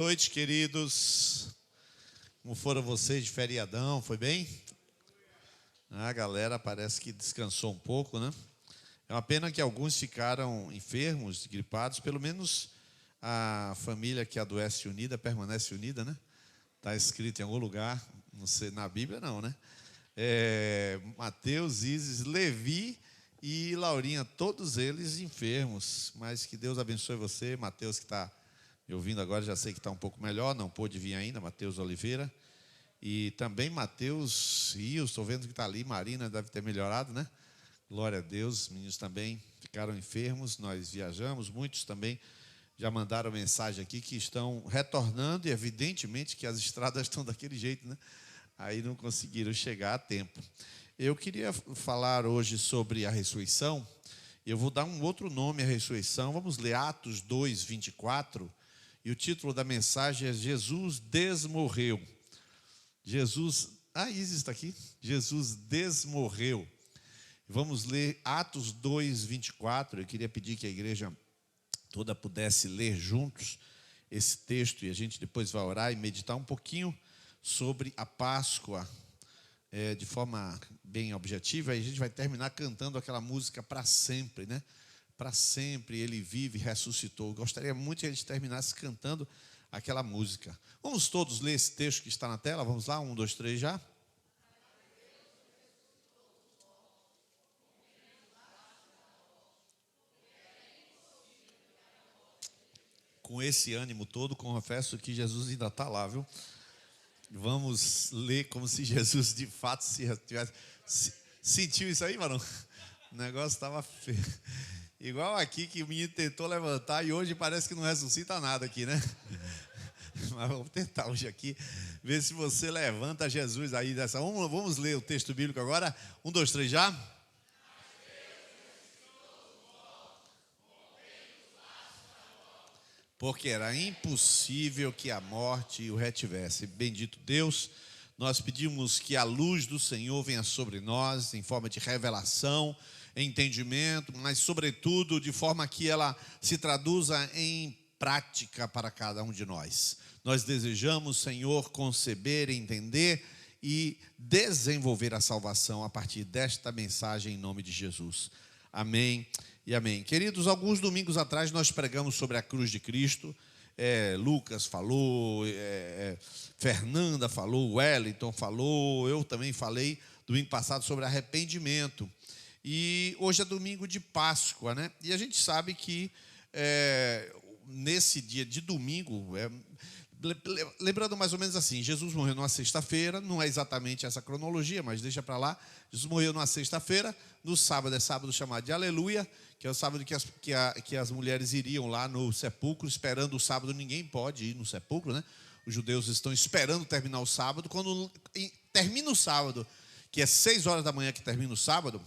Noite, queridos. Como foram vocês de feriadão? Foi bem? A galera parece que descansou um pouco, né? É uma pena que alguns ficaram enfermos, gripados. Pelo menos a família que adoece unida permanece unida, né? Está escrito em algum lugar, não sei, na Bíblia não, né? Mateus, Isis, Levi e Laurinha, todos eles enfermos. Mas que Deus abençoe você, Mateus, que está me ouvindo agora, já sei que está um pouco melhor, não pôde vir ainda, Mateus Oliveira. E também Mateus Rios, estou vendo que está ali, Marina deve ter melhorado, né? Glória a Deus, os meninos também ficaram enfermos, nós viajamos, muitos também já mandaram mensagem aqui que estão retornando e evidentemente que as estradas estão daquele jeito, né? Aí não conseguiram chegar a tempo. Eu queria falar hoje sobre a ressurreição. Eu vou dar um outro nome à ressurreição. Vamos ler Atos 2, 24. E o título da mensagem é Jesus desmorreu. Isis está aqui. Jesus desmorreu. Vamos ler Atos 2, 24. Eu queria pedir que a igreja toda pudesse ler juntos esse texto. E a gente depois vai orar e meditar um pouquinho sobre a Páscoa, de forma bem objetiva. E a gente vai terminar cantando aquela música para sempre, né? Para sempre ele vive e ressuscitou. Gostaria muito que a gente terminasse cantando aquela música. Vamos todos ler esse texto que está na tela? Vamos lá, 1, 2, 3 já. Com esse ânimo todo, confesso que Jesus ainda está lá, viu? Vamos ler como se Jesus de fato tivesse... Sentiu isso aí, mano? O negócio estava feio. Igual aqui que o menino tentou levantar e hoje parece que não ressuscita nada aqui, né? Mas vamos tentar hoje aqui, ver se você levanta Jesus aí dessa. Vamos ler o texto bíblico agora. 1, 2, 3 já. Porque era impossível que a morte o retivesse. Bendito Deus, nós pedimos que a luz do Senhor venha sobre nós em forma de revelação, entendimento, mas sobretudo de forma que ela se traduza em prática para cada um de nós. Nós desejamos, Senhor, conceber, entender e desenvolver a salvação a partir desta mensagem em nome de Jesus. Amém e amém. Queridos, alguns domingos atrás nós pregamos sobre a cruz de Cristo. Lucas falou, Fernanda falou, Wellington falou, eu também falei domingo passado sobre arrependimento. E hoje é domingo de Páscoa, né? E a gente sabe que nesse dia de domingo, lembrando mais ou menos assim, Jesus morreu numa sexta-feira, não é exatamente essa cronologia, mas deixa para lá. Jesus morreu numa sexta-feira, no sábado é sábado chamado de Aleluia, que é o sábado que as mulheres iriam lá no sepulcro, esperando o sábado. Ninguém pode ir no sepulcro, né? Os judeus estão esperando terminar o sábado. Quando termina o sábado, que é 6 horas da manhã que termina o sábado,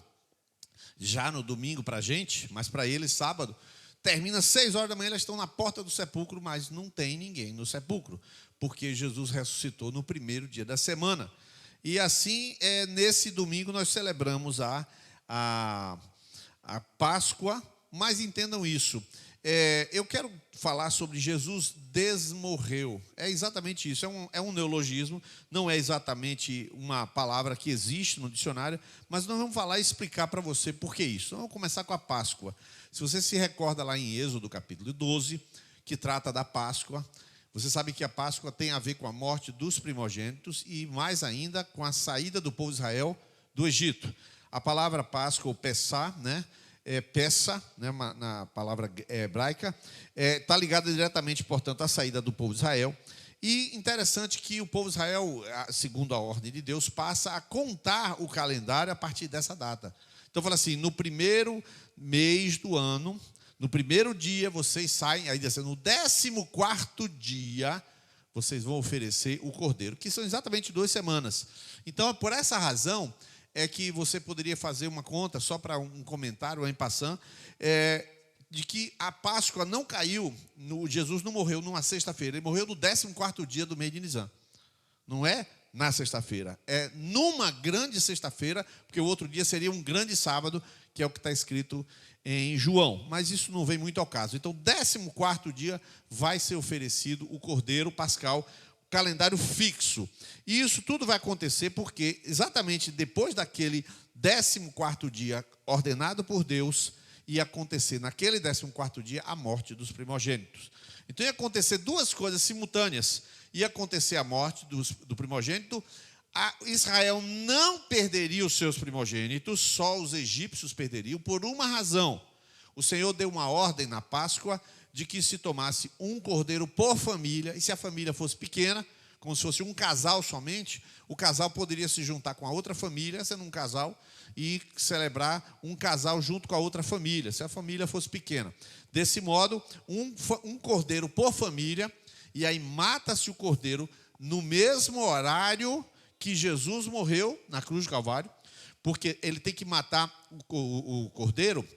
já no domingo para a gente, mas para eles sábado, termina 6 horas da manhã, eles estão na porta do sepulcro, mas não tem ninguém no sepulcro, porque Jesus ressuscitou no primeiro dia da semana. E assim, nesse domingo nós celebramos a Páscoa, mas entendam isso. Eu quero falar sobre Jesus desmorreu. É exatamente isso, é um neologismo, não é exatamente uma palavra que existe no dicionário, mas nós vamos falar e explicar para você por que isso. Então, vamos começar com a Páscoa. Se você se recorda lá em Êxodo, capítulo 12, que trata da Páscoa, você sabe que a Páscoa tem a ver com a morte dos primogênitos e mais ainda com a saída do povo de Israel do Egito. A palavra Páscoa, ou Pessá, né? Peça, né, na palavra hebraica, está ligada diretamente, portanto, à saída do povo de Israel. E interessante que o povo de Israel, segundo a ordem de Deus, passa a contar o calendário a partir dessa data. Então, fala assim, no primeiro mês do ano, no primeiro dia, vocês saem, aí diz assim, no 14º dia, vocês vão oferecer o cordeiro, que são exatamente 2 semanas. Então, por essa razão, é que você poderia fazer uma conta, só para um comentário, em passant, de que a Páscoa não caiu, Jesus não morreu numa sexta-feira, ele morreu no 14º dia do mês de Nisan. Não é na sexta-feira. É numa grande sexta-feira, porque o outro dia seria um grande sábado, que é o que está escrito em João. Mas isso não vem muito ao caso. Então, 14º dia vai ser oferecido o Cordeiro Pascal, calendário fixo. E isso tudo vai acontecer porque, exatamente depois daquele 14º dia ordenado por Deus, ia acontecer naquele 14º dia a morte dos primogênitos. Então ia acontecer duas coisas simultâneas. Ia acontecer a morte do primogênito. Israel não perderia os seus primogênitos, só os egípcios perderiam, por uma razão. O Senhor deu uma ordem na Páscoa de que se tomasse um cordeiro por família, e se a família fosse pequena, como se fosse um casal somente, o casal poderia se juntar com a outra família, sendo um casal, e celebrar um casal junto com a outra família, se a família fosse pequena. Desse modo, um cordeiro por família, e aí mata-se o cordeiro no mesmo horário que Jesus morreu na cruz do Calvário, porque ele tem que matar o cordeiro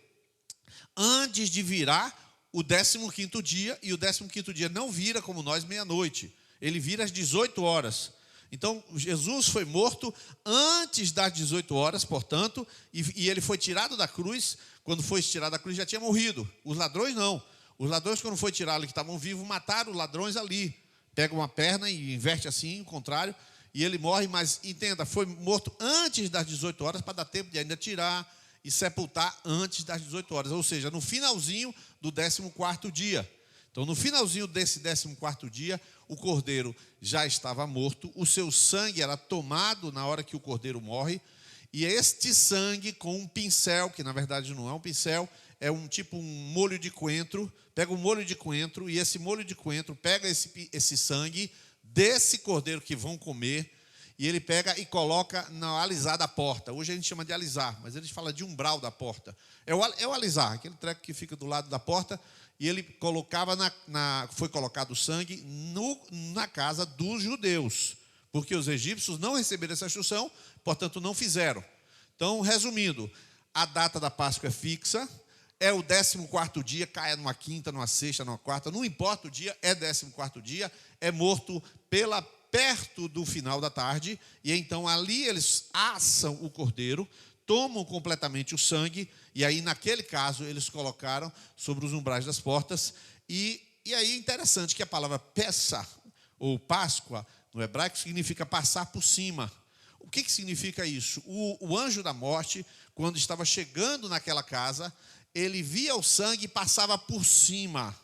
antes de virar o 15º dia, e o 15º dia não vira como nós meia-noite, ele vira às 18 horas. Então, Jesus foi morto antes das 18 horas, portanto, e ele foi tirado da cruz. Quando foi tirado da cruz, já tinha morrido. Os ladrões não. Os ladrões, quando foi tirado, que estavam vivos, mataram os ladrões ali. Pega uma perna e inverte assim, o contrário, e ele morre, mas entenda, foi morto antes das 18 horas, para dar tempo de ainda tirar e sepultar antes das 18 horas, ou seja, no finalzinho do 14º dia. Então, no finalzinho desse 14º dia, o cordeiro já estava morto, o seu sangue era tomado na hora que o cordeiro morre, e este sangue com um pincel, que na verdade não é um pincel, é um tipo um molho de coentro, pega um molho de coentro, e esse molho de coentro pega esse sangue desse cordeiro que vão comer, e ele pega e coloca na alisar da porta. Hoje a gente chama de alisar, mas eles falam de umbral da porta. É o alisar, aquele treco que fica do lado da porta, e ele colocava foi colocado o sangue na casa dos judeus, porque os egípcios não receberam essa instrução, portanto não fizeram. Então, resumindo, a data da Páscoa é fixa, é o 14º dia, caia numa quinta, numa sexta, numa quarta, não importa o dia, é 14º dia, é morto perto do final da tarde, e então ali eles assam o cordeiro, tomam completamente o sangue, e aí naquele caso eles colocaram sobre os umbrais das portas, e aí é interessante que a palavra Pessah, ou Páscoa, no hebraico, significa passar por cima. O que significa isso? O anjo da morte, quando estava chegando naquela casa, ele via o sangue e passava por cima.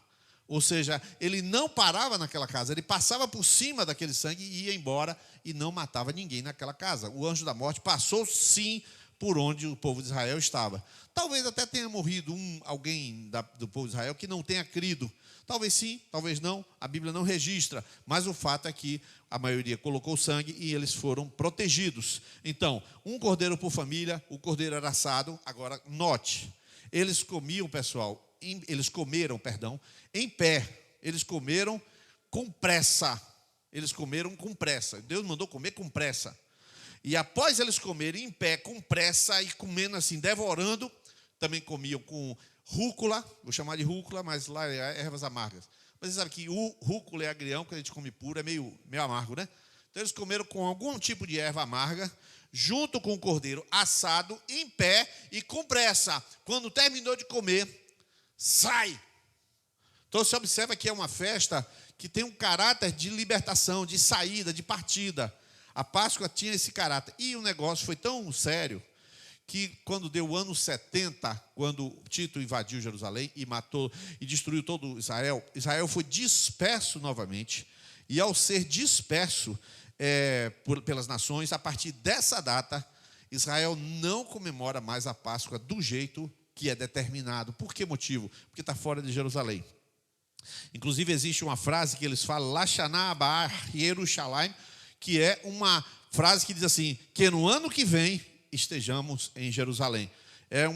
Ou seja, ele não parava naquela casa, ele passava por cima daquele sangue e ia embora e não matava ninguém naquela casa. O anjo da morte passou sim por onde o povo de Israel estava. Talvez até tenha morrido alguém do povo de Israel que não tenha crido. Talvez sim, talvez não, a Bíblia não registra, mas o fato é que a maioria colocou sangue e eles foram protegidos. Então, um cordeiro por família, o cordeiro era assado. Agora, note, eles comeram, em pé. Eles comeram com pressa. Deus mandou comer com pressa. E após eles comerem em pé, com pressa, e comendo assim, devorando, também comiam com rúcula, vou chamar de rúcula, mas lá é ervas amargas. Mas você sabe que o rúcula é agrião, que a gente come puro, é meio amargo, né? Então eles comeram com algum tipo de erva amarga, junto com o cordeiro assado, em pé e com pressa. Quando terminou de comer, sai. Então você observa que é uma festa que tem um caráter de libertação, de saída, de partida. A Páscoa tinha esse caráter. E o negócio foi tão sério que quando deu o ano 70, quando Tito invadiu Jerusalém e matou e destruiu todo Israel, Israel foi disperso novamente. E ao ser disperso pelas nações, a partir dessa data, Israel não comemora mais a Páscoa do jeito que é determinado. Por que motivo? Porque está fora de Jerusalém. Inclusive existe uma frase que eles falam, Lashaná Abar Yerushalayim, que é uma frase que diz assim, que no ano que vem estejamos em Jerusalém. É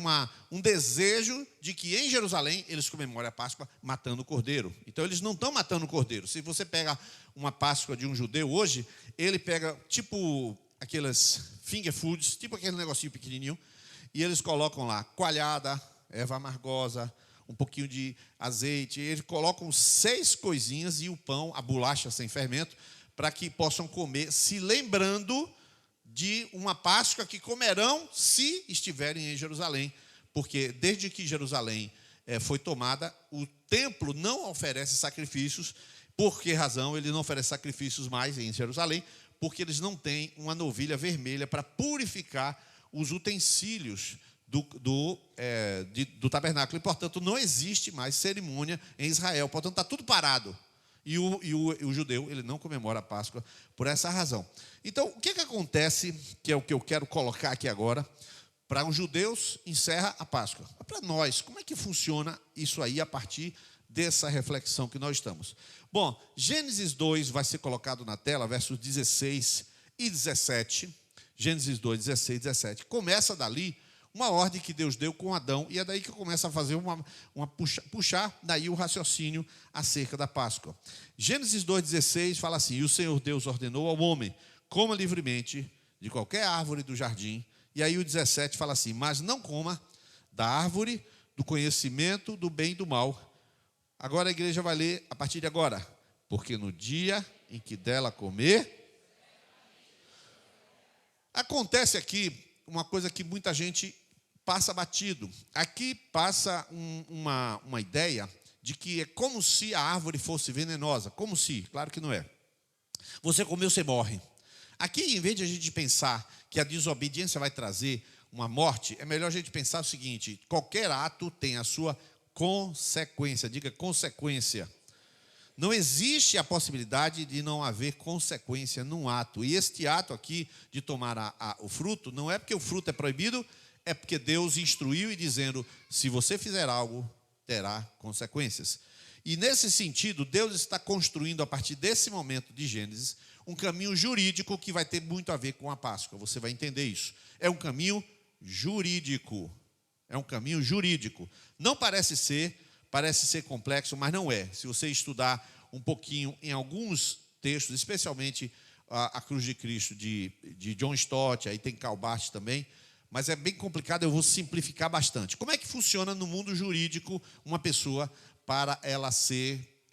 um desejo de que em Jerusalém eles comemorem a Páscoa matando o cordeiro. Então eles não estão matando o cordeiro. Se você pega uma Páscoa de um judeu hoje, ele pega tipo aquelas finger foods, tipo aquele negocinho pequenininho, e eles colocam lá coalhada, erva amargosa, um pouquinho de azeite. Eles colocam 6 coisinhas e o pão, a bolacha sem fermento, para que possam comer, se lembrando de uma Páscoa que comerão se estiverem em Jerusalém. Porque desde que Jerusalém foi tomada, o templo não oferece sacrifícios. Por que razão ele não oferece sacrifícios mais em Jerusalém? Porque eles não têm uma novilha vermelha para purificar os utensílios do tabernáculo. E, portanto, não existe mais cerimônia em Israel. Portanto, está tudo parado. E o judeu, ele não comemora a Páscoa por essa razão. Então, o que acontece, que é o que eu quero colocar aqui agora, para os judeus encerra a Páscoa. Para nós, como é que funciona isso aí a partir dessa reflexão que nós estamos? Bom, Gênesis 2 vai ser colocado na tela, versos 16 e 17. Gênesis 2, 16 e 17. Começa dali uma ordem que Deus deu com Adão, e é daí que começa a fazer puxar daí o raciocínio acerca da Páscoa. Gênesis 2,16 fala assim: e o Senhor Deus ordenou ao homem, coma livremente de qualquer árvore do jardim. E aí o 17 fala assim: mas não coma da árvore do conhecimento do bem e do mal. Agora a igreja vai ler a partir de agora: porque no dia em que dela comer. Acontece aqui uma coisa que muita gente passa batido. Aqui passa uma ideia de que é como se a árvore fosse venenosa. Como se, claro que não é. Você comeu, você morre. Aqui, em vez de a gente pensar que a desobediência vai trazer uma morte, é melhor a gente pensar o seguinte: qualquer ato tem a sua consequência. Diga consequência. Não existe a possibilidade de não haver consequência num ato. E este ato aqui de tomar o fruto, não é porque o fruto é proibido, é porque Deus instruiu e dizendo: se você fizer algo, terá consequências. E nesse sentido, Deus está construindo, a partir desse momento de Gênesis, um caminho jurídico que vai ter muito a ver com a Páscoa. Você vai entender isso. É um caminho jurídico. É um caminho jurídico. Não parece ser complexo, mas não é. Se você estudar um pouquinho em alguns textos, especialmente a Cruz de Cristo de John Stott, aí tem Karl Barth também, mas é bem complicado, eu vou simplificar bastante. Como é que funciona no mundo jurídico uma pessoa para ela ser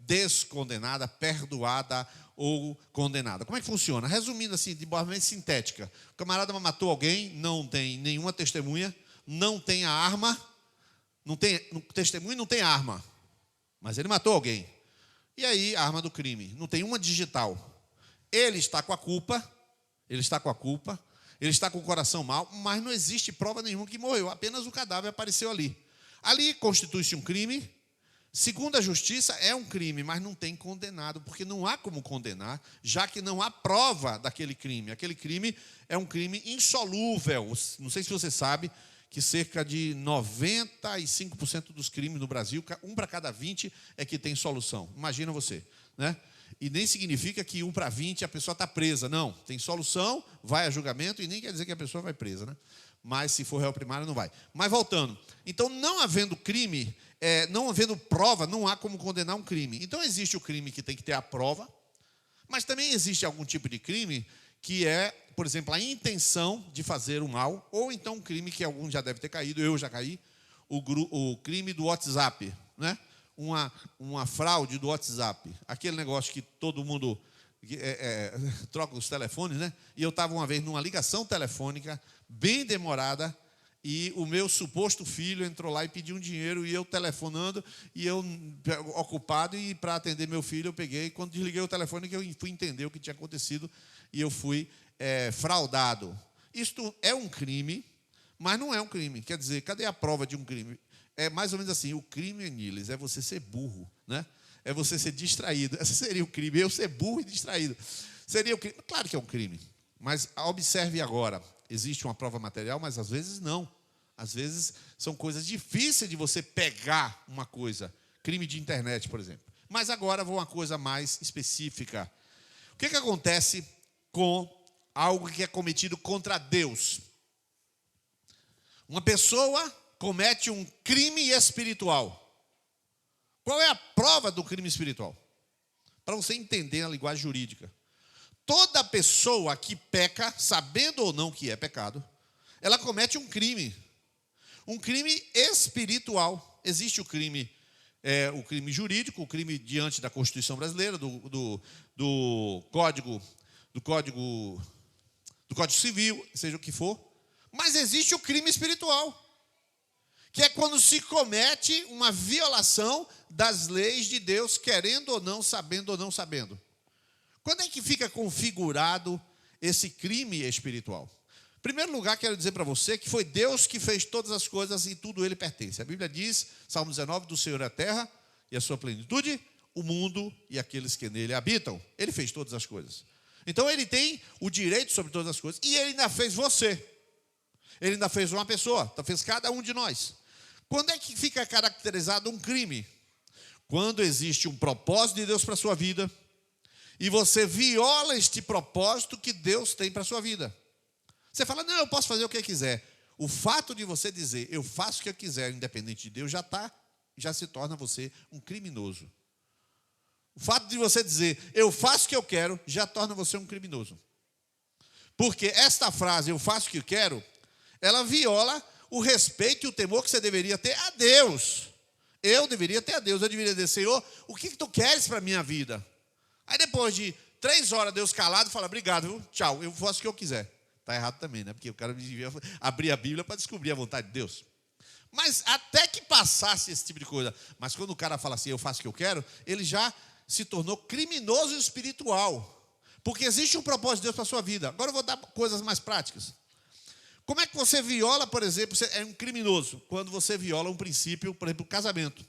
descondenada, perdoada ou condenada? Como é que funciona? Resumindo assim, de forma sintética: o camarada matou alguém, não tem nenhuma testemunha, não tem a arma, no testemunho não tem arma, mas ele matou alguém. E aí, a arma do crime, não tem uma digital. Ele está com a culpa, ele está com o coração mau, mas não existe prova nenhuma que morreu, apenas o cadáver apareceu ali. Ali constitui-se um crime. Segundo a justiça, é um crime, mas não tem condenado, porque não há como condenar, já que não há prova daquele crime. Aquele crime é um crime insolúvel. Não sei se você sabe que cerca de 95% dos crimes no Brasil, 1 para cada 20 é que tem solução. Imagina você, né? E nem significa que 1 para 20 a pessoa está presa. Não, tem solução, vai a julgamento, e nem quer dizer que a pessoa vai presa, né? Mas se for réu primário, não vai. Mas voltando, então, não havendo crime, não havendo prova, não há como condenar um crime. Então existe o crime que tem que ter a prova, mas também existe algum tipo de crime que é, por exemplo, a intenção de fazer o mal, ou então um crime que algum já deve ter caído, eu já caí, o crime do WhatsApp, né? Uma fraude do WhatsApp, aquele negócio que todo mundo troca os telefones, né? E eu estava uma vez numa ligação telefônica bem demorada, e o meu suposto filho entrou lá e pediu um dinheiro, e eu telefonando, e eu ocupado, e para atender meu filho eu peguei, quando desliguei o telefone que eu fui entender o que tinha acontecido, e eu fui fraudado. Isto é um crime, mas não é um crime. Quer dizer, cadê a prova de um crime? É mais ou menos assim: o crime, Eniles, é você ser burro, né? É você ser distraído. Esse seria o crime, eu ser burro e distraído. Seria o crime. Claro que é um crime, mas observe agora: existe uma prova material, mas às vezes não. Às vezes são coisas difíceis de você pegar uma coisa. Crime de internet, por exemplo. Mas agora vou a uma coisa mais específica. O que acontece com algo que é cometido contra Deus? Uma pessoa comete um crime espiritual. Qual é a prova do crime espiritual? Para você entender a linguagem jurídica. Toda pessoa que peca, sabendo ou não que é pecado, ela comete um crime. Um crime espiritual. Existe o crime é o crime jurídico, o crime diante da Constituição brasileira, do Código Civil, seja o que for. Mas existe o crime espiritual, que é quando se comete uma violação das leis de Deus, querendo ou não, sabendo ou não sabendo. Quando é que fica configurado esse crime espiritual? Em primeiro lugar, quero dizer para você que foi Deus que fez todas as coisas e tudo ele pertence. A Bíblia diz, Salmo 19, do Senhor é a terra e a sua plenitude, o mundo e aqueles que nele habitam. Ele fez todas as coisas. Então ele tem o direito sobre todas as coisas. E ele ainda fez você. Ele ainda fez uma pessoa, então fez cada um de nós. Quando é que fica caracterizado um crime? Quando existe um propósito de Deus para a sua vida e você viola este propósito que Deus tem para a sua vida. Você fala, não, eu posso fazer o que eu quiser. O fato de você dizer, eu faço o que eu quiser, independente de Deus, já se torna você um criminoso. O fato de você dizer, eu faço o que eu quero, já torna você um criminoso. Porque esta frase, eu faço o que eu quero, ela viola o respeito e o temor que você deveria ter a Deus. Eu deveria ter a Deus. Eu deveria dizer, Senhor, o que tu queres para a minha vida? Aí depois de 3 horas, Deus calado, fala, obrigado, viu? Tchau, eu faço o que eu quiser. Está errado também, né? Porque o cara devia abrir a Bíblia para descobrir a vontade de Deus. Mas até que passasse esse tipo de coisa. Mas quando o cara fala assim, eu faço o que eu quero, ele já se tornou criminoso espiritual. Porque existe um propósito de Deus para a sua vida. Agora eu vou dar coisas mais práticas. Como é que você viola, por exemplo, você é um criminoso? Quando você viola um princípio, por exemplo, o casamento.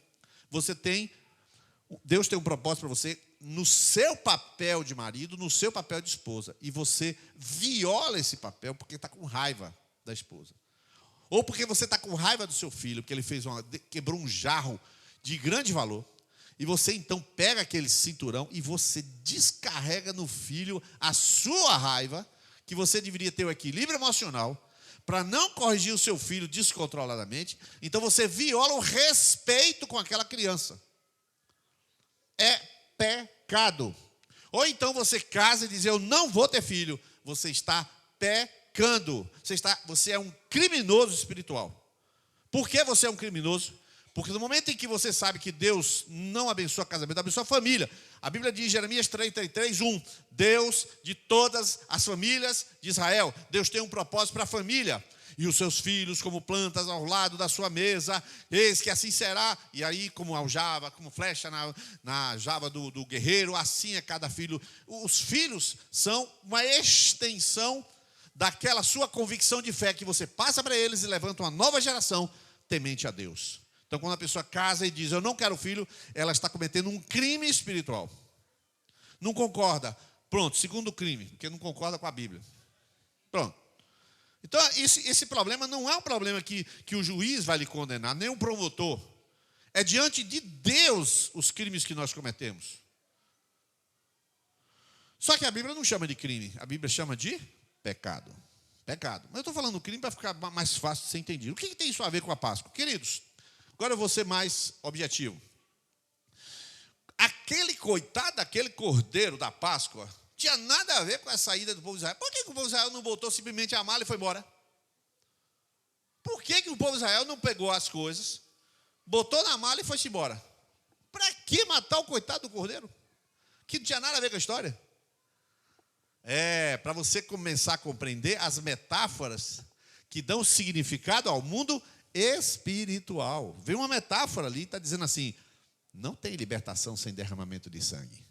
Deus tem um propósito para você no seu papel de marido, no seu papel de esposa. E você viola esse papel porque está com raiva da esposa. Ou porque você está com raiva do seu filho, porque ele quebrou um jarro de grande valor. E você então pega aquele cinturão e você descarrega no filho a sua raiva, que você deveria ter o equilíbrio emocional, para não corrigir o seu filho descontroladamente. Então você viola o respeito com aquela criança. É pecado. Ou então você casa e diz, eu não vou ter filho. Você está pecando. Você é um criminoso espiritual. Por que você é um criminoso? Porque no momento em que você sabe que Deus não abençoa casamento, abençoa a família. A Bíblia diz, Jeremias 33, 1, Deus de todas as famílias de Israel. Deus tem um propósito para a família. E os seus filhos como plantas ao lado da sua mesa, eis que assim será. E aí como aljava, como flecha na java do guerreiro, assim é cada filho. Os filhos são uma extensão daquela sua convicção de fé que você passa para eles e levanta uma nova geração temente a Deus. Então, quando a pessoa casa e diz, eu não quero filho, ela está cometendo um crime espiritual. Não concorda. Pronto, segundo crime, porque não concorda com a Bíblia. Pronto. Então, esse problema não é um problema que o juiz vai lhe condenar, nem o promotor. É diante de Deus os crimes que nós cometemos. Só que a Bíblia não chama de crime, a Bíblia chama de pecado. Pecado. Mas eu estou falando crime para ficar mais fácil de ser entendido. O que tem isso a ver com a Páscoa? Queridos, agora eu vou ser mais objetivo. Aquele coitado daquele cordeiro da Páscoa tinha nada a ver com a saída do povo de Israel. Por que o povo de Israel não botou simplesmente a mala e foi embora? Por que o povo de Israel não pegou as coisas, botou na mala e foi-se embora? Para que matar o coitado do cordeiro? Que não tinha nada a ver com a história. Para você começar a compreender as metáforas que dão significado ao mundo espiritual. Vem uma metáfora ali, está dizendo assim, não tem libertação sem derramamento de sangue.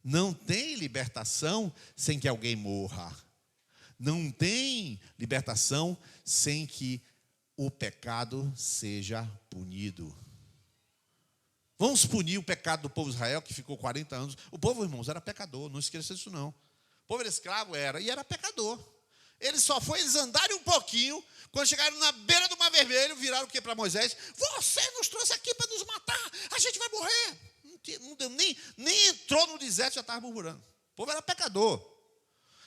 Não tem libertação sem que alguém morra. Não tem libertação sem que o pecado seja punido. Vamos punir o pecado do povo de Israel, que ficou 40 anos. O povo, irmãos, era pecador, não esqueça disso não. O povo era escravo, e era pecador. Eles andarem um pouquinho, quando chegaram na beira do Mar Vermelho, viraram o que para Moisés? Você nos trouxe aqui para nos matar, a gente vai morrer. Não deu, nem entrou no deserto, já estava murmurando. O povo era pecador.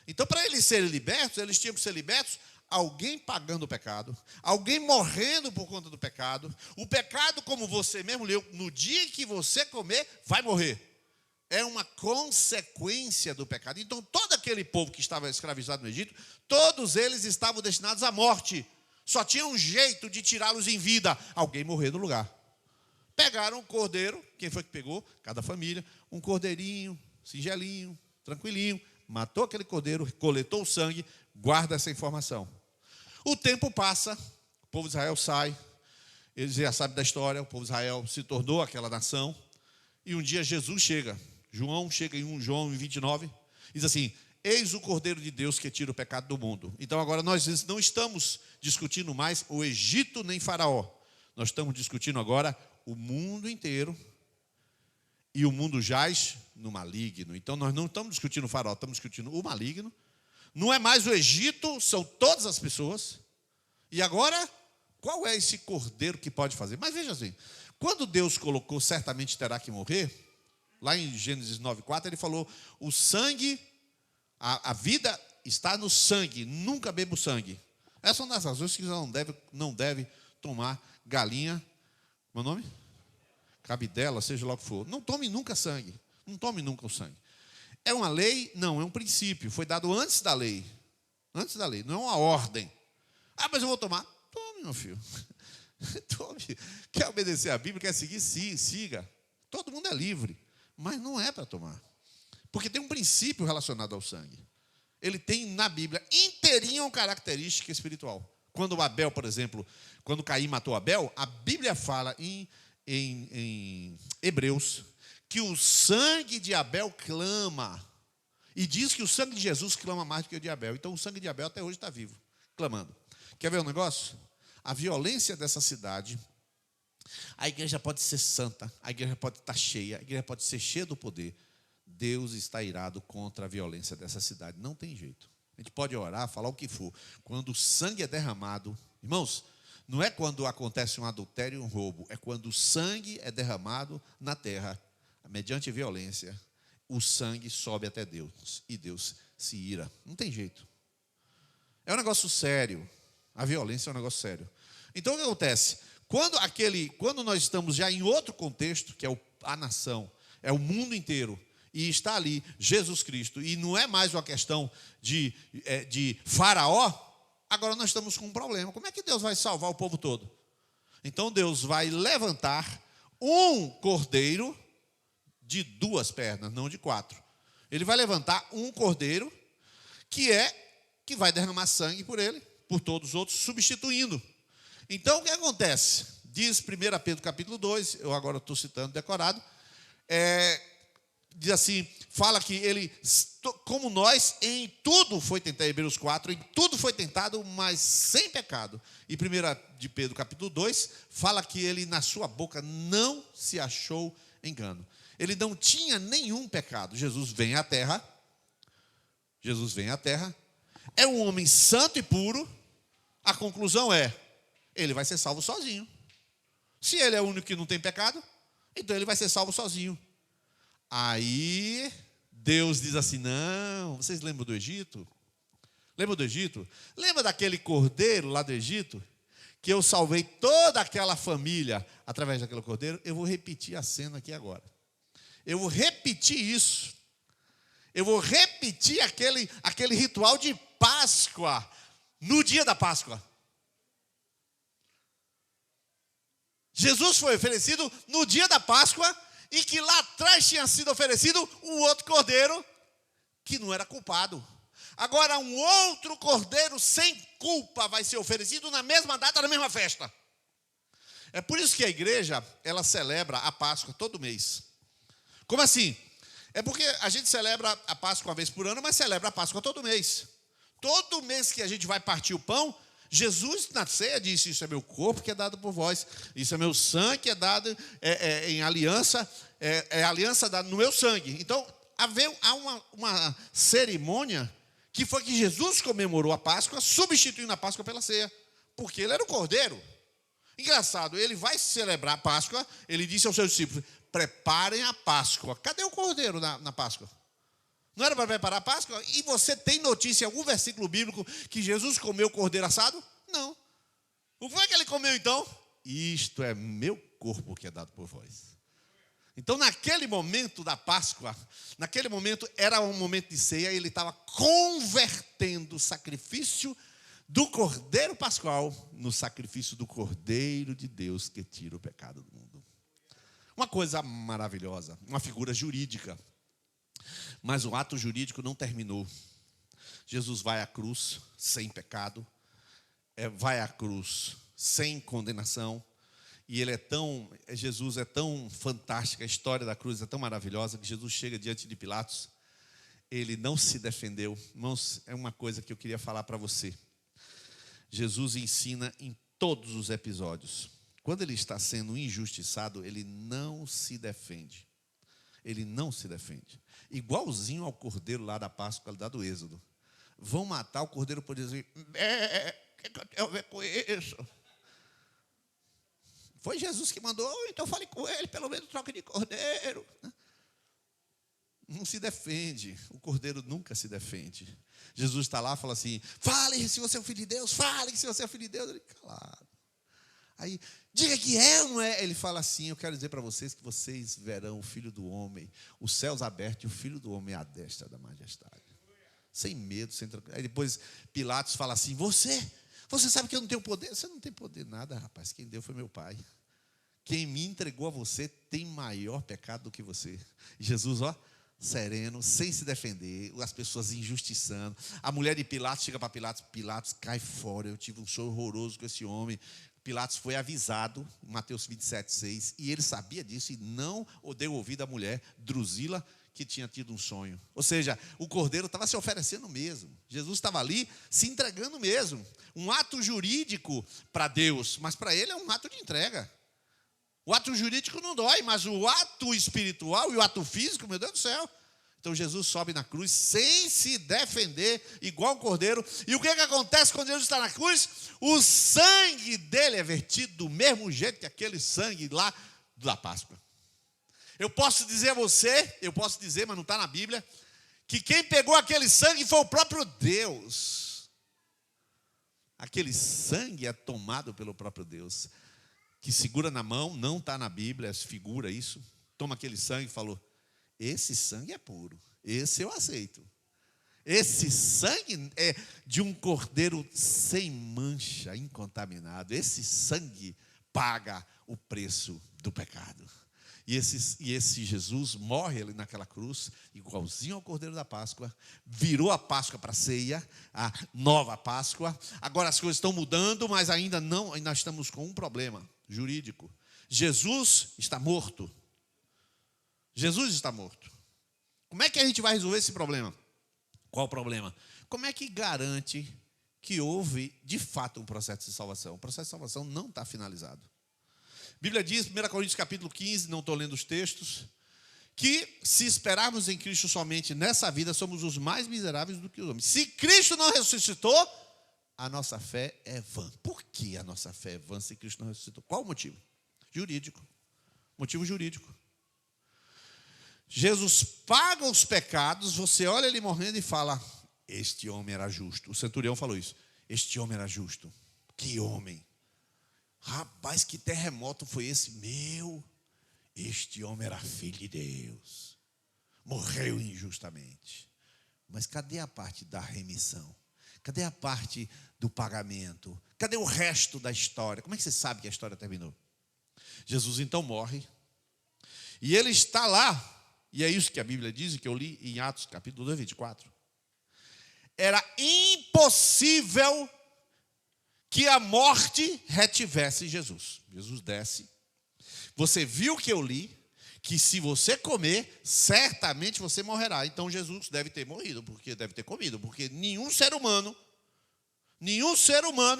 Então, para eles serem libertos, eles tinham que ser libertos alguém pagando o pecado, alguém morrendo por conta do pecado. O pecado, como você mesmo leu, no dia em que você comer, vai morrer. É uma consequência do pecado. Então, todo aquele povo que estava escravizado no Egito, todos eles estavam destinados à morte. Só tinha um jeito de tirá-los em vida, alguém morrer no lugar. Pegaram o cordeiro, quem foi que pegou? Cada família, um cordeirinho, singelinho, tranquilinho, matou aquele cordeiro, coletou o sangue, guarda essa informação. O tempo passa, o povo de Israel sai, eles já sabem da história, o povo de Israel se tornou aquela nação, e um dia Jesus chega, João chega em 1 João 29, diz assim: eis o Cordeiro de Deus que tira o pecado do mundo. Então agora nós não estamos discutindo mais o Egito nem Faraó, nós estamos discutindo agora o mundo inteiro, e o mundo jaz no maligno. Então nós não estamos discutindo o Faraó, estamos discutindo o maligno. Não é mais o Egito, são todas as pessoas. E agora, qual é esse cordeiro que pode fazer? Mas veja assim, quando Deus colocou certamente terá que morrer, lá em Gênesis 9:4, ele falou: o sangue, a vida está no sangue, nunca beba o sangue. Essa é uma das razões que não deve tomar galinha, meu nome? Cabidela, seja lá o que for. Não tome nunca sangue, não tome nunca o sangue. É uma lei? Não, é um princípio. Foi dado antes da lei. Antes da lei, não é uma ordem. Ah, mas eu vou tomar. Tome, meu filho. Tome. Quer obedecer a Bíblia, quer seguir? Sim, siga. Todo mundo é livre. Mas não é para tomar. Porque tem um princípio relacionado ao sangue. Ele tem na Bíblia inteirinho uma característica espiritual. Quando Abel, por exemplo, quando Caim matou Abel, a Bíblia fala em Hebreus que o sangue de Abel clama, e diz que o sangue de Jesus clama mais do que o de Abel. Então o sangue de Abel até hoje está vivo, clamando. Quer ver um negócio? A violência dessa cidade, a igreja pode ser santa, a igreja pode estar cheia, a igreja pode ser cheia do poder. Deus está irado contra a violência dessa cidade, não tem jeito. A gente pode orar, falar o que for. Quando o sangue é derramado, irmãos, não é quando acontece um adultério e um roubo, é quando o sangue é derramado na terra, mediante violência, o sangue sobe até Deus, e Deus se ira. Não tem jeito. É um negócio sério. A violência é um negócio sério. Então, o que acontece? Quando nós estamos já em outro contexto, que é a nação, é o mundo inteiro, e está ali Jesus Cristo, e não é mais uma questão de Faraó, agora nós estamos com um problema. Como é que Deus vai salvar o povo todo? Então Deus vai levantar um cordeiro de 2 pernas, não de 4. Ele vai levantar um cordeiro que vai derramar sangue por ele, por todos os outros, substituindo. Então o que acontece? Diz 1 Pedro capítulo 2, eu agora estou citando decorado, diz assim, fala que ele, como nós, em tudo foi tentado, Hebreus 4, em tudo foi tentado, mas sem pecado. E 1 de Pedro capítulo 2, fala que ele na sua boca não se achou engano. Ele não tinha nenhum pecado. Jesus vem à terra, é um homem santo e puro. A conclusão é, ele vai ser salvo sozinho. Se ele é o único que não tem pecado, então ele vai ser salvo sozinho. Aí Deus diz assim: não, vocês lembram do Egito? Lembra do Egito? Lembra daquele cordeiro lá do Egito? Que eu salvei toda aquela família através daquele cordeiro? Eu vou repetir a cena aqui agora. Eu vou repetir isso. Eu vou repetir aquele ritual de Páscoa, no dia da Páscoa. Jesus foi oferecido no dia da Páscoa, e que lá atrás tinha sido oferecido um outro cordeiro que não era culpado. Agora um outro cordeiro sem culpa vai ser oferecido na mesma data, na mesma festa. É por isso que a igreja, ela celebra a Páscoa todo mês. Como assim? É porque a gente celebra a Páscoa uma vez por ano, mas celebra a Páscoa todo mês. Todo mês que a gente vai partir o pão, Jesus na ceia disse: isso é meu corpo que é dado por vós, isso é meu sangue que é dado em aliança, é aliança dada no meu sangue. Então, há uma cerimônia que foi que Jesus comemorou a Páscoa, substituindo a Páscoa pela ceia, porque ele era o cordeiro. Engraçado, ele vai celebrar a Páscoa, ele disse aos seus discípulos: preparem a Páscoa. Cadê o cordeiro na Páscoa? Não era para preparar a Páscoa? E você tem notícia, algum versículo bíblico, que Jesus comeu cordeiro assado? Não. O que foi que ele comeu então? Isto é meu corpo que é dado por vós. Então, naquele momento da Páscoa, naquele momento era um momento de ceia, ele estava convertendo o sacrifício do cordeiro pascual no sacrifício do Cordeiro de Deus que tira o pecado do mundo. Uma coisa maravilhosa, uma figura jurídica. Mas o ato jurídico não terminou. Jesus vai à cruz sem pecado, vai à cruz sem condenação. E Jesus é tão fantástico, a história da cruz é tão maravilhosa, que Jesus chega diante de Pilatos, ele não se defendeu. Irmãos, é uma coisa que eu queria falar para você. Jesus ensina em todos os episódios. Quando ele está sendo injustiçado, ele não se defende. Ele não se defende. Igualzinho ao cordeiro lá da Páscoa, lá do Êxodo. Vão matar o cordeiro por dizer, o que eu tenho a ver com isso? Foi Jesus que mandou, então fale com ele, pelo menos troca de cordeiro. Não se defende, o cordeiro nunca se defende. Jesus está lá e fala assim, fale se você é o filho de Deus, fale se você é o filho de Deus. Ele, claro. Aí, diga que é ou não é? Ele fala assim, eu quero dizer para vocês que vocês verão o Filho do Homem, os céus abertos e o Filho do Homem à destra da majestade. Sem medo, sem tranquilidade. Aí depois Pilatos fala assim, você sabe que eu não tenho poder? Você não tem poder nada, rapaz, quem deu foi meu pai. Quem me entregou a você tem maior pecado do que você. Jesus, sereno, sem se defender, as pessoas injustiçando. A mulher de Pilatos chega para Pilatos, Pilatos, cai fora, eu tive um sonho horroroso com esse homem. Pilatos foi avisado, Mateus 27:6, e ele sabia disso e não deu ouvido à mulher, Drusila, que tinha tido um sonho. Ou seja, o cordeiro estava se oferecendo mesmo. Jesus estava ali se entregando mesmo. Um ato jurídico para Deus, mas para ele é um ato de entrega. O ato jurídico não dói, mas o ato espiritual e o ato físico, meu Deus do céu. Então Jesus sobe na cruz sem se defender, igual um cordeiro. E o que acontece quando Jesus está na cruz? O sangue dele é vertido do mesmo jeito que aquele sangue lá da Páscoa. Eu posso dizer a você, mas não está na Bíblia, que quem pegou aquele sangue foi o próprio Deus. Aquele sangue é tomado pelo próprio Deus, que segura na mão, não está na Bíblia, figura isso, toma aquele sangue e falou, esse sangue é puro, esse eu aceito. Esse sangue é de um cordeiro sem mancha, incontaminado. Esse sangue paga o preço do pecado. E esse Jesus morre ali naquela cruz, igualzinho ao cordeiro da Páscoa, virou a Páscoa para a ceia, a nova Páscoa. Agora as coisas estão mudando, mas ainda estamos com um problema jurídico. Jesus está morto. Jesus está morto. Como é que a gente vai resolver esse problema? Qual o problema? Como é que garante que houve, de fato, um processo de salvação? O processo de salvação não está finalizado. A Bíblia diz, 1 Coríntios capítulo 15, não estou lendo os textos, que se esperarmos em Cristo somente nessa vida, somos os mais miseráveis do que os homens. Se Cristo não ressuscitou, a nossa fé é vã. Por que a nossa fé é vã se Cristo não ressuscitou? Qual o motivo? Jurídico. Motivo jurídico. Jesus paga os pecados, você olha ele morrendo e fala, este homem era justo. O centurião falou isso. Este homem era justo. Que homem. Rapaz, que terremoto foi esse? Este homem era filho de Deus. Morreu injustamente. Mas cadê a parte da remissão? Cadê a parte do pagamento? Cadê o resto da história? Como é que você sabe que a história terminou? Jesus então morre. E ele está lá. E é isso que a Bíblia diz, e que eu li em Atos capítulo 2, 24. Era impossível que a morte retivesse Jesus. Jesus desce. Você viu que eu li, que se você comer, certamente você morrerá. Então Jesus deve ter morrido, porque deve ter comido, porque nenhum ser humano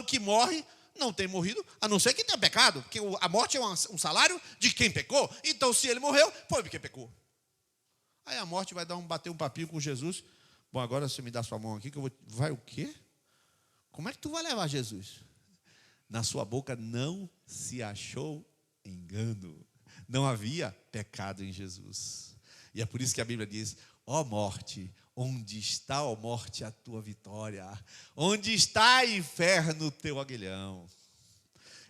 que morre não tem morrido, a não ser que tenha pecado, porque a morte é um salário de quem pecou. Então se ele morreu, foi porque pecou. Aí a morte vai bater um papinho com Jesus. Bom, agora você me dá sua mão aqui, que eu vou... Vai o quê? Como é que tu vai levar Jesus? Na sua boca não se achou engano. Não havia pecado em Jesus. E é por isso que a Bíblia diz, ó morte, onde está, ó morte, a tua vitória? Onde está, inferno, o teu aguilhão?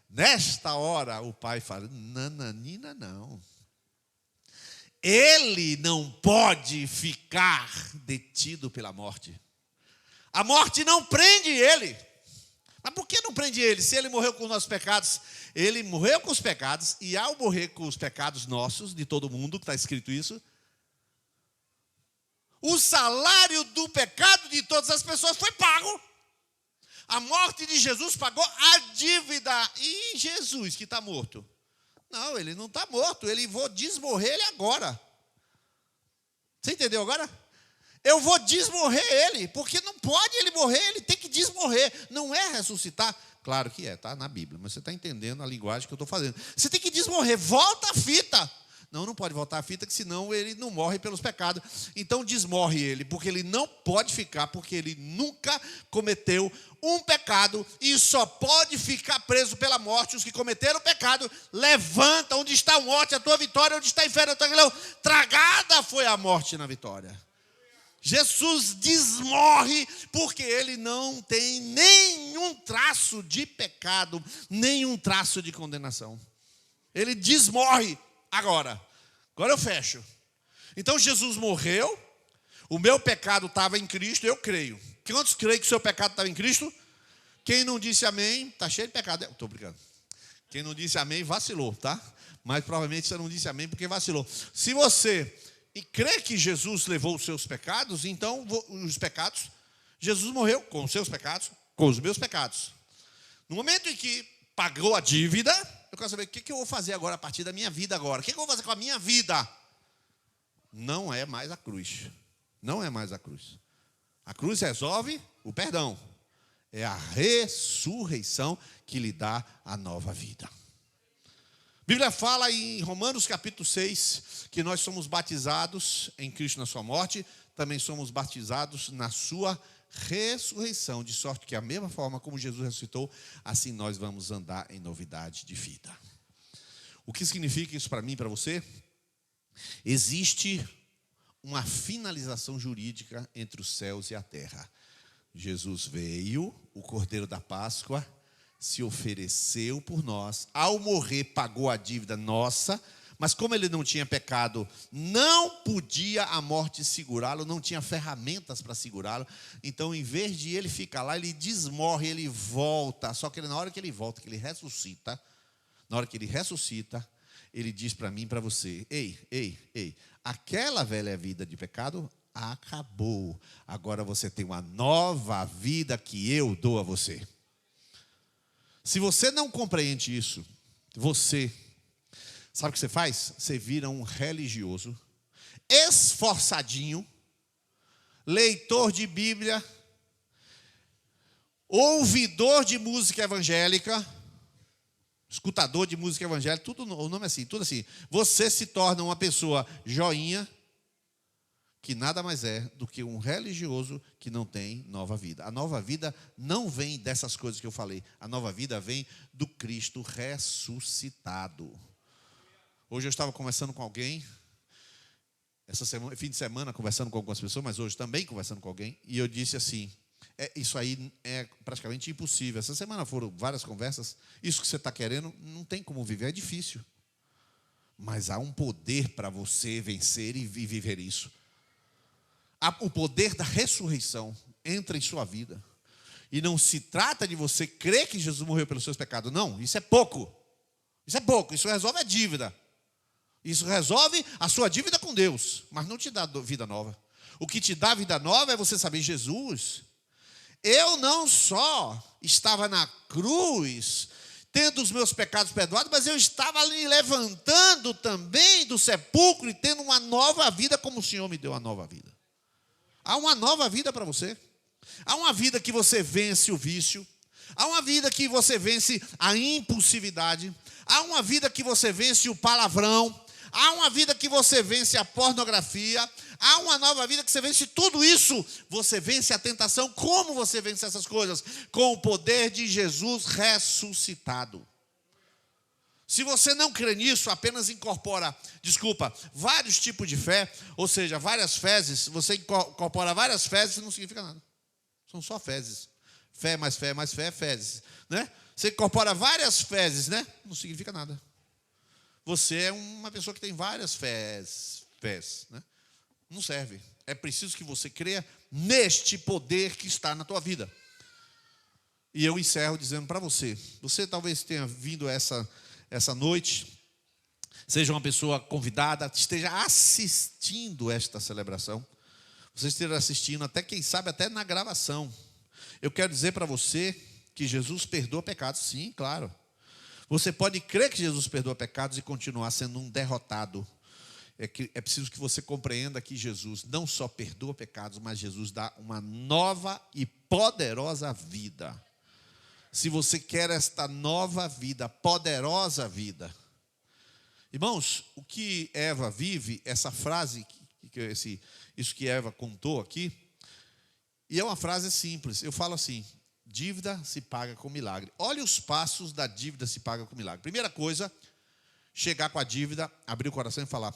Nesta hora o pai fala, nananina não. Ele não pode ficar detido pela morte. A morte não prende ele. Mas por que não prende ele? Se ele morreu com os nossos pecados, ele morreu com os pecados, e ao morrer com os pecados nossos, de todo mundo, que está escrito isso, o salário do pecado de todas as pessoas foi pago. A morte de Jesus pagou a dívida. E Jesus, que está morto? Não, ele não está morto, vou desmorrer ele agora. Você entendeu agora? Eu vou desmorrer ele, porque não pode ele morrer, ele tem que desmorrer. Não é ressuscitar. Claro que está na Bíblia, mas você está entendendo a linguagem que eu estou fazendo. Você tem que desmorrer, volta a fita. Não pode voltar a fita, que senão ele não morre pelos pecados. Então desmorre ele, porque ele não pode ficar, porque ele nunca cometeu um pecado e só pode ficar preso pela morte. Os que cometeram o pecado, levanta. Onde está a morte, a tua vitória? Onde está o inferno, a tua grilhão? Tragada foi a morte na vitória. Jesus desmorre porque ele não tem nenhum traço de pecado, nenhum traço de condenação. Ele desmorre agora. Agora eu fecho. Então Jesus morreu, o meu pecado estava em Cristo, eu creio. Quantos creem que o seu pecado estava em Cristo? Quem não disse amém, está cheio de pecado. Estou brincando. Quem não disse amém, vacilou, tá? Mas provavelmente você não disse amém porque vacilou. Se você crê que Jesus levou os seus pecados, então os pecados, Jesus morreu com os seus pecados, com os meus pecados. No momento em que pagou a dívida, eu quero saber o que eu vou fazer agora a partir da minha vida agora. O que eu vou fazer com a minha vida? Não é mais a cruz. Não é mais a cruz. A cruz resolve o perdão. É a ressurreição que lhe dá a nova vida. A Bíblia fala em Romanos capítulo 6, que nós somos batizados em Cristo na sua morte, também somos batizados na sua ressurreição, de sorte que a mesma forma como Jesus ressuscitou, assim nós vamos andar em novidade de vida. O que significa isso para mim e para você? Existe uma finalização jurídica entre os céus e a terra. Jesus veio, o Cordeiro da Páscoa, se ofereceu por nós, ao morrer pagou a dívida nossa, mas como ele não tinha pecado, não podia a morte segurá-lo, não tinha ferramentas para segurá-lo. Então, em vez de ele ficar lá, ele desmorre, ele volta. Só que na hora que ele volta, que ele ressuscita, na hora que ele ressuscita, ele diz para mim e para você: ei, aquela velha vida de pecado acabou. Agora você tem uma nova vida que eu dou a você. Se você não compreende isso, você, sabe o que você faz? Você vira um religioso, esforçadinho, leitor de Bíblia, ouvidor de música evangélica, escutador de música evangélica, tudo, o nome é assim, tudo assim. Você se torna uma pessoa joinha, que nada mais é do que um religioso que não tem nova vida. A nova vida não vem dessas coisas que eu falei. A nova vida vem do Cristo ressuscitado. Hoje eu estava conversando com alguém, essa semana, fim de semana, conversando com algumas pessoas, mas hoje também conversando com alguém, e eu disse assim: isso aí é praticamente impossível. Essa semana foram várias conversas. Isso que você está querendo, não tem como viver, é difícil. Mas há um poder para você vencer e viver isso. O poder da ressurreição entra em sua vida. E não se trata de você crer que Jesus morreu pelos seus pecados. Não, isso é pouco. Isso é pouco, isso resolve a dívida. Isso resolve a sua dívida com Deus, mas não te dá vida nova. O que te dá vida nova é você saber: Jesus, eu não só estava na cruz, tendo os meus pecados perdoados, mas eu estava ali levantando também do sepulcro e tendo uma nova vida, como o Senhor me deu uma nova vida. Há uma nova vida para você. Há uma vida que você vence o vício. Há uma vida que você vence a impulsividade. Há uma vida que você vence o palavrão. Há uma vida que você vence a pornografia. Há uma nova vida que você vence tudo isso. Você vence a tentação. Como você vence essas coisas? Com o poder de Jesus ressuscitado. Se você não crê nisso, apenas incorpora, vários tipos de fé, ou seja, várias fezes. Você incorpora várias fezes, não significa nada. São só fezes. Fé mais fé mais fé, fezes, né? Você incorpora várias fezes, né? Não significa nada. Você é uma pessoa que tem várias fés, né? Não serve. É preciso que você creia neste poder que está na tua vida. E eu encerro dizendo para você. Você talvez tenha vindo essa noite, seja uma pessoa convidada, esteja assistindo esta celebração. Você esteja assistindo, até quem sabe, até na gravação. Eu quero dizer para você que Jesus perdoa pecados, sim, claro. Você pode crer que Jesus perdoa pecados e continuar sendo um derrotado. É preciso que você compreenda que Jesus não só perdoa pecados, mas Jesus dá uma nova e poderosa vida. Se você quer esta nova vida, poderosa vida. Irmãos, o que Eva vive, essa frase, isso que Eva contou aqui, e é uma frase simples, eu falo assim: dívida se paga com milagre. Olha os passos da dívida se paga com milagre. Primeira coisa, chegar com a dívida, abrir o coração e falar: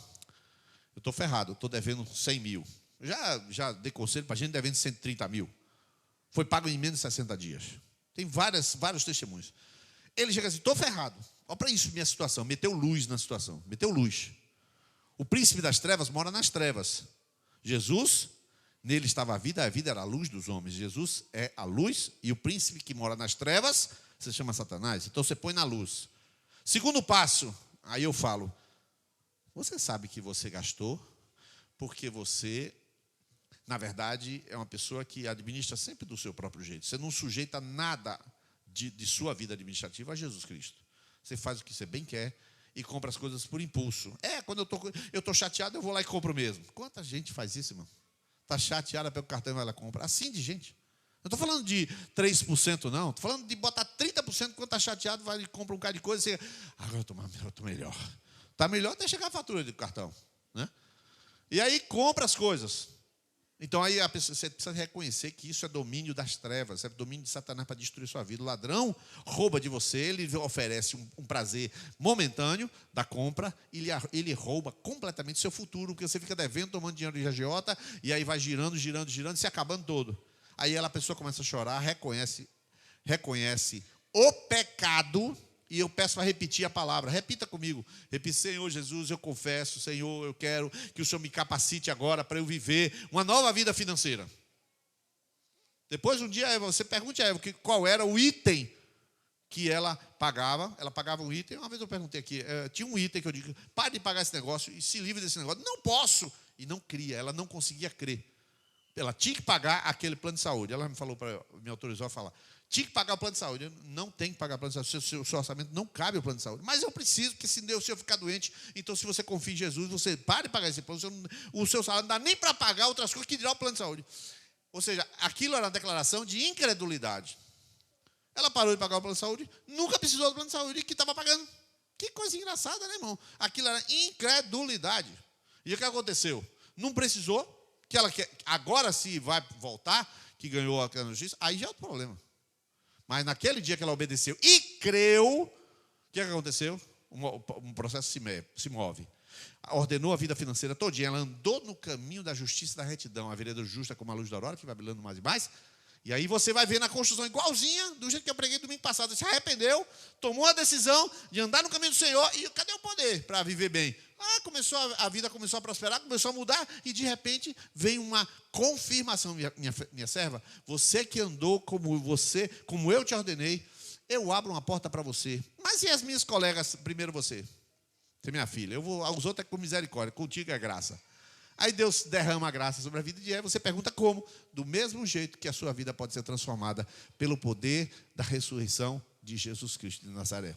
eu estou ferrado, estou devendo 100 mil. Já dei conselho para a gente devendo 130 mil. Foi pago em menos de 60 dias. Tem vários testemunhos. Ele chega assim: estou ferrado. Olha para isso minha situação. Meteu luz na situação. Meteu luz. O príncipe das trevas mora nas trevas. Jesus, nele estava a vida era a luz dos homens. Jesus é a luz, e o príncipe que mora nas trevas se chama Satanás. Então você põe na luz. Segundo passo, aí eu falo: você sabe que você gastou, porque você, na verdade, é uma pessoa que administra sempre do seu próprio jeito. Você não sujeita nada de sua vida administrativa a Jesus Cristo. Você faz o que você bem quer e compra as coisas por impulso. Quando eu estou chateado, eu vou lá e compro mesmo. Quanta gente faz isso, irmão? Está chateada, pega o cartão e vai lá e compra. Assim de gente. Não estou falando de 3%, não. Estou falando de botar 30% quando está chateado, vai e compra um bocado de coisa e você... agora eu estou melhor. Está melhor até chegar a fatura do cartão, né? E aí compra as coisas. Então aí você precisa reconhecer que isso é domínio das trevas, é domínio de Satanás para destruir sua vida. O ladrão rouba de você, ele oferece um prazer momentâneo da compra, e ele rouba completamente seu futuro, porque você fica devendo, tomando dinheiro de agiota, e aí vai girando, se acabando todo. Aí a pessoa começa a chorar, reconhece o pecado. E eu peço para repetir a palavra. Repita comigo. Repita: Senhor Jesus, eu confesso. Senhor, eu quero que o Senhor me capacite agora para eu viver uma nova vida financeira. Depois, um dia, você pergunte a Eva qual era o item que ela pagava. Ela pagava um item. Uma vez eu perguntei aqui. Tinha um item que eu digo: pare de pagar esse negócio e se livre desse negócio. Não posso. E não cria. Ela não conseguia crer. Ela tinha que pagar aquele plano de saúde. Ela me autorizou a falar: tinha que pagar o plano de saúde. Eu não tenho que pagar o plano de saúde. O seu orçamento não cabe ao plano de saúde. Mas eu preciso, porque se o senhor ficar doente, então se você confia em Jesus, você pare de pagar esse plano. O seu salário não dá nem para pagar outras coisas que dirá o plano de saúde. Ou seja, aquilo era uma declaração de incredulidade. Ela parou de pagar o plano de saúde, nunca precisou do plano de saúde, que estava pagando. Que coisa engraçada, né, irmão? Aquilo era incredulidade. E o que aconteceu? Não precisou, que ela quer, agora se vai voltar, que ganhou aquela justiça, aí já é outro problema. Mas naquele dia que ela obedeceu e creu, o que aconteceu? Um processo se move. Ordenou a vida financeira todinha. Ela andou no caminho da justiça e da retidão. A vereda justa como a luz da aurora, que vai brilhando mais e mais. E aí você vai ver na construção igualzinha do jeito que eu preguei domingo passado. Se arrependeu, tomou a decisão de andar no caminho do Senhor. E cadê o poder para viver bem? A vida começou a prosperar, começou a mudar. E de repente vem uma confirmação. Minha serva, você que andou como eu te ordenei, eu abro uma porta para você. Mas e as minhas colegas, primeiro você? Você é minha filha. Os outros é com misericórdia, contigo é graça. Aí Deus derrama a graça sobre a vida de Eva. Você pergunta como? Do mesmo jeito que a sua vida pode ser transformada pelo poder da ressurreição de Jesus Cristo de Nazaré.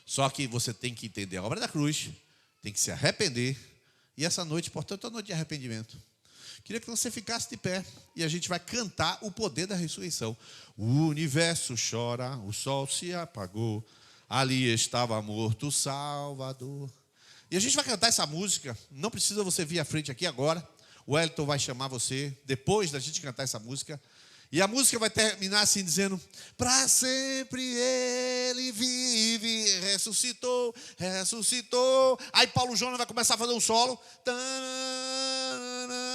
Só que você tem que entender a obra da cruz, tem que se arrepender. E essa noite, portanto, é a noite de arrependimento. Queria que você ficasse de pé e a gente vai cantar o poder da ressurreição. O universo chora, o sol se apagou, ali estava morto o Salvador. E a gente vai cantar essa música. Não precisa você vir à frente aqui agora. O Wellington vai chamar você depois da gente cantar essa música. E a música vai terminar assim dizendo: para sempre ele vive, ressuscitou, ressuscitou. Aí Paulo Jonas vai começar a fazer um solo.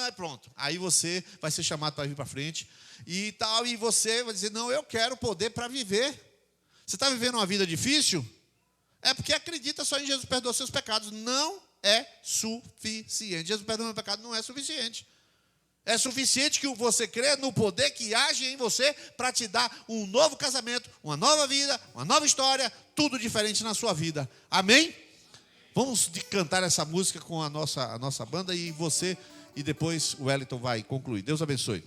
Aí pronto. Aí você vai ser chamado para vir para frente. E tal, e você vai dizer: não, eu quero poder para viver. Você está vivendo uma vida difícil? É porque acredita só em Jesus perdoar seus pecados. Não é suficiente. Jesus perdoa meu pecado não é suficiente. É suficiente que você crê no poder que age em você para te dar um novo casamento, uma nova vida, uma nova história, tudo diferente na sua vida. Amém? Vamos cantar essa música com a nossa banda e você, e depois o Wellington vai concluir. Deus abençoe.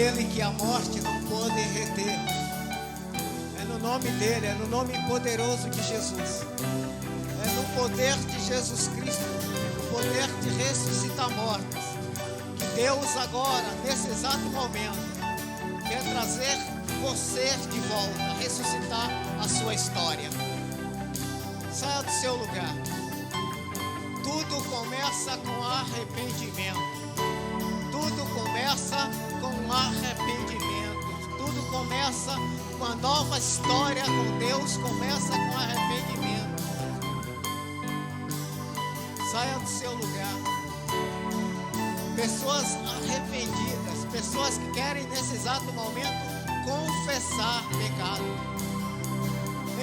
aquele que a morte não pôde reter. É no nome dele, é no nome poderoso de Jesus. É no poder de Jesus Cristo, no poder de ressuscitar mortos, que Deus agora, nesse exato momento, quer trazer você de volta, ressuscitar a sua história. Saia do seu lugar. Tudo começa com arrependimento. Tudo começa com arrependimento. Tudo começa com a nova história com Deus, começa com arrependimento. Saia do seu lugar. Pessoas arrependidas, pessoas que querem nesse exato momento confessar pecado,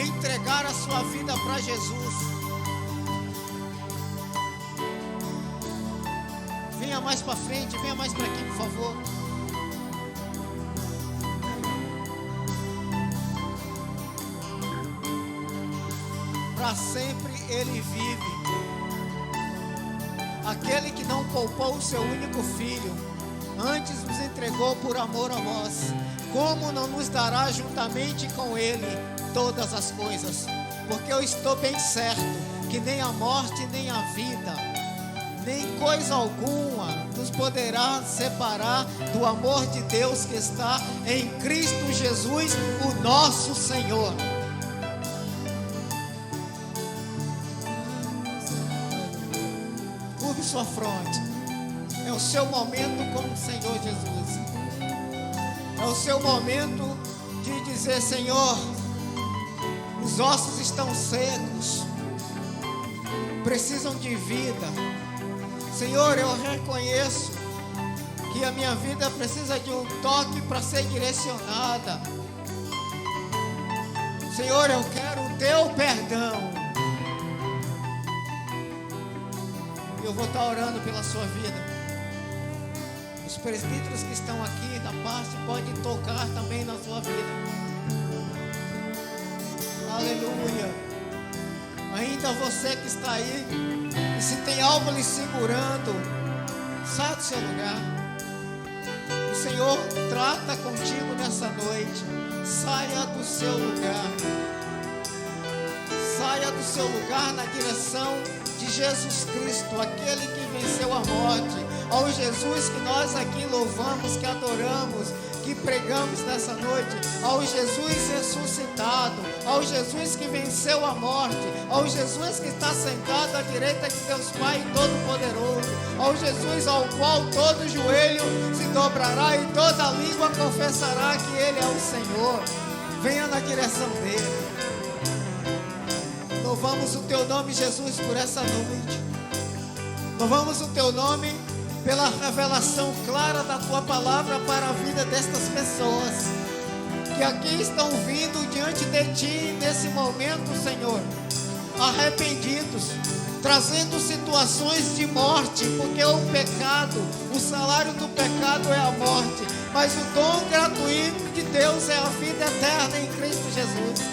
entregar a sua vida para Jesus. Venha mais para frente, venha mais para aqui, por favor. Para sempre Ele vive. Aquele que não poupou o seu único filho, antes nos entregou por amor a nós, como não nos dará juntamente com Ele todas as coisas? Porque eu estou bem certo que nem a morte, nem a vida, nem coisa alguma nos poderá separar do amor de Deus que está em Cristo Jesus, o nosso Senhor. Curve sua fronte. É o seu momento com o Senhor Jesus. É o seu momento de dizer: Senhor, os ossos estão secos, precisam de vida. Senhor, eu reconheço que a minha vida precisa de um toque para ser direcionada. Senhor, eu quero o teu perdão. Eu vou estar orando pela sua vida. Os presbíteros que estão aqui da parte podem tocar também na sua vida. Aleluia. Ainda você que está aí, e se tem algo lhe segurando, saia do seu lugar. O Senhor trata contigo nessa noite. Saia do seu lugar. Saia do seu lugar na direção de Jesus Cristo, aquele que venceu a morte. Ao Jesus que nós aqui louvamos, que adoramos, que pregamos nessa noite. Ao Jesus ressuscitado, ao Jesus que venceu a morte, ao Jesus que está sentado à direita de Deus Pai Todo-Poderoso, ao Jesus ao qual todo joelho se dobrará e toda língua confessará que Ele é o Senhor. Venha na direção dele. Louvamos o teu nome, Jesus, por essa noite. Louvamos o teu nome pela revelação clara da tua palavra para a vida destas pessoas que aqui estão vindo diante de ti nesse momento, Senhor, arrependidos, trazendo situações de morte, porque o pecado, o salário do pecado é a morte, mas o dom gratuito de Deus é a vida eterna em Cristo Jesus.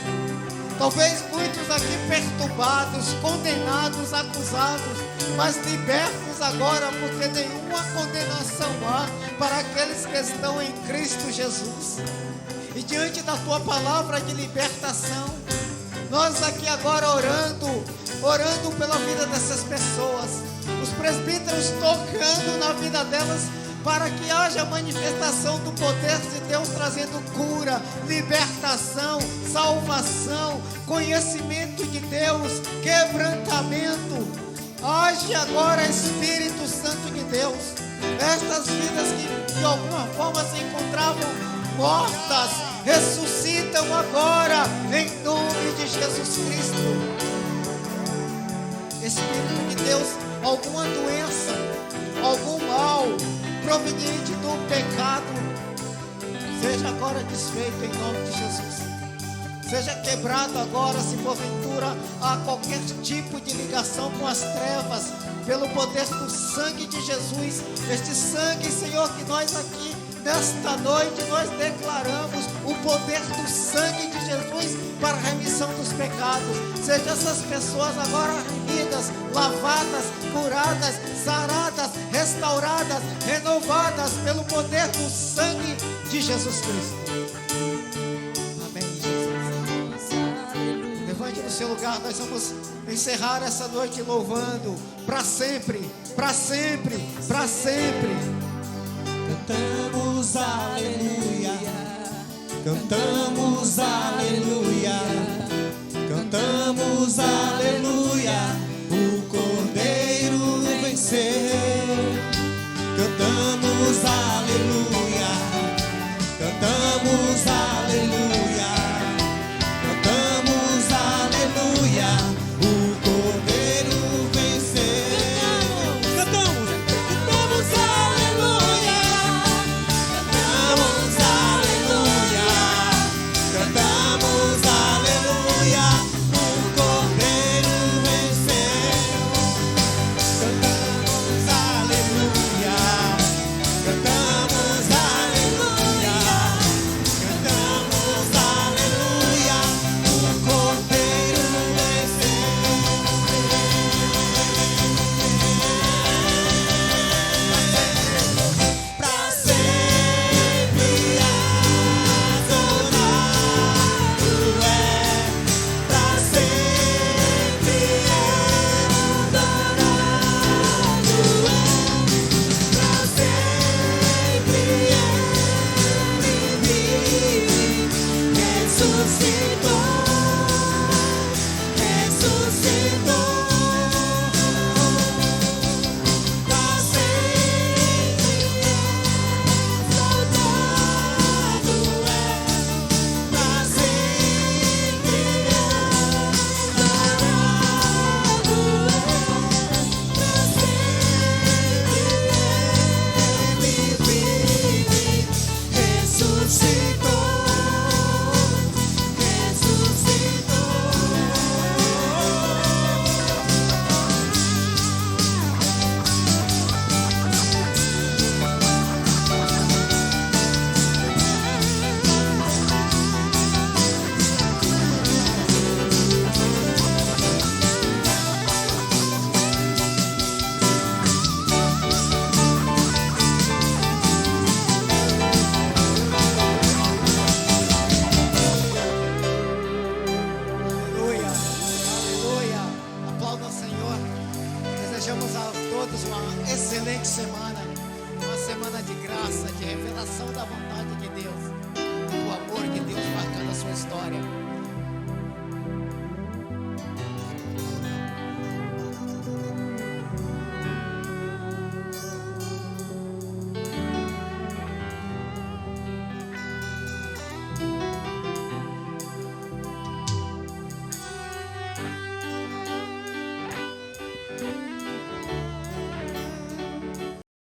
Talvez muitos aqui perturbados, condenados, acusados, mas libertos agora, porque nenhuma condenação há para aqueles que estão em Cristo Jesus. E diante da tua palavra de libertação, nós aqui agora orando pela vida dessas pessoas, os presbíteros tocando na vida delas, para que haja manifestação do poder de Deus, trazendo cura, libertação, salvação, conhecimento de Deus, quebrantamento. Age agora, Espírito Santo de Deus. Estas vidas que de alguma forma se encontravam mortas, ressuscitam agora, em nome de Jesus Cristo. Espírito de Deus, alguma doença, algum mal proveniente do pecado, seja agora desfeito em nome de Jesus. Seja quebrado agora, se porventura há qualquer tipo de ligação com as trevas, pelo poder do sangue de Jesus. Este sangue, Senhor, que nós aqui nesta noite nós declaramos o poder do sangue de Jesus para a remissão dos pecados. Sejam essas pessoas agora remidas, lavadas, curadas, saradas, restauradas, renovadas pelo poder do sangue de Jesus Cristo. Amém, Jesus. Levante no seu lugar, nós vamos encerrar essa noite louvando para sempre, para sempre, para sempre. Cantamos aleluia, cantamos aleluia, cantamos aleluia, o Cordeiro venceu. Cantamos aleluia, cantamos aleluia, cantamos aleluia, o Cordeiro venceu. Cantamos aleluia, cantamos aleluia, cantamos aleluia, o Cordeiro venceu. Cantamos aleluia, cantamos aleluia, cantamos aleluia, o Cordeiro venceu. Pra sempre adorado é, pra sempre adorado é, pra sempre ele vive, ressuscitou, ressuscitou. Pra sempre saudado é, pra sempre adorado é, pra sempre ele vive, ressuscitou, ressuscitou. Aleluia, aleluia. Aplauda o Senhor. Desejamos a todos uma excelente semana. Uma semana de graça, de revelação da vontade de Deus. Do amor de Deus marcando a sua história.